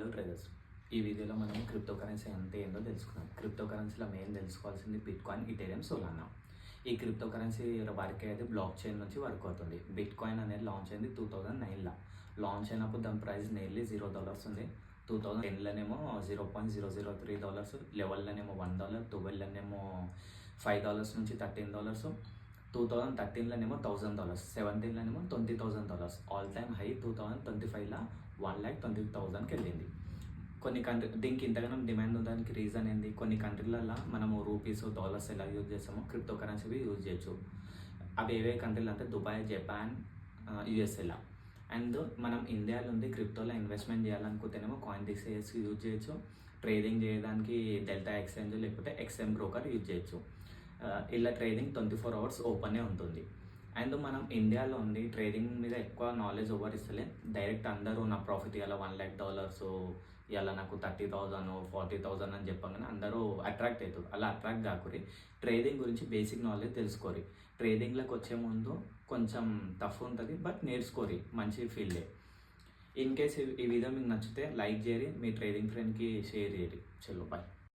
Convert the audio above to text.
Hello traders, ఈ వీడియోలో మనం క్రిప్టో కరెన్సీ అంటే ఏంటో తెలుసుకుందాం. క్రిప్టో కరెన్సీలో మెయిన్ తెలుసుకోవాల్సింది బిట్ కాయిన్, ఇథెరియం, సోలానా. ఈ క్రిప్టో కరెన్సీ వర్క్ అయితే బ్లాక్ చైన్ నుంచి వర్క్ అవుతుంది. బిట్ కాయిన్ అనేది లాంచ్ అయింది 2009లో. లాంచ్ అయినప్పుడు దాని ప్రైస్ నియర్లీ $0 ఉంది. 2010లోనేమో $0.003, 11లోనేమో $1, 12లోనేమో $5 నుంచి $13, 2013లోనేమో $1000, 17లోనేమో $20,000. ఆల్ టైమ్ హై 2025లో 1,20,000కి వెళ్ళింది. కొన్ని దీనికి ఇంతగానో డిమాండ్ ఉండడానికి రీజన్ ఏంది? కొన్ని కంట్రీలలో మనము రూపీస్, డాలర్స్ ఎలా యూజ్ చేస్తామో క్రిప్టో కరెన్సీ యూజ్ చేయొచ్చు. అవి ఏవే కంట్రీలు అంటే దుబాయ్, జపాన్, యూఎస్ఏలా. అండ్ మనం ఇండియాలో ఉంది క్రిప్టోలో ఇన్వెస్ట్మెంట్ చేయాలనుకుంటేనేమో CoinDesk యూజ్ చేయొచ్చు. ట్రేడింగ్ చేయడానికి డెల్టా ఎక్స్చేంజ్ లేకపోతే XM బ్రోకర్ యూజ్ చేయొచ్చు. ఇలా ట్రేడింగ్ 24 hours ఓపెనే ఉంటుంది. అండ్ మనం ఇండియాలో ఉంది ట్రేడింగ్ మీద ఎక్కువ నాలెడ్జ్ ఎవరు ఇస్తలే. డైరెక్ట్ అందరూ నా ప్రాఫిట్ ఇలా $1,00,000, ఇలా నాకు 30,000, 40,000 అని చెప్పగానే అందరూ అట్రాక్ట్ అవుతారు. అలా అట్రాక్ట్ కాకూరి ట్రేడింగ్ గురించి బేసిక్ నాలెడ్జ్ తెలుసుకోరి. ట్రేడింగ్లోకి వచ్చే ముందు కొంచెం టఫ్ ఉంటుంది, బట్ నేర్చుకోరి, మంచి ఫీల్డే. ఇన్ కేస్ ఈ వీడియో మీకు నచ్చితే లైక్ చేయరి, మీ ట్రేడింగ్ ఫ్రెండ్కి షేర్ చేయరి. చలో బాయ్.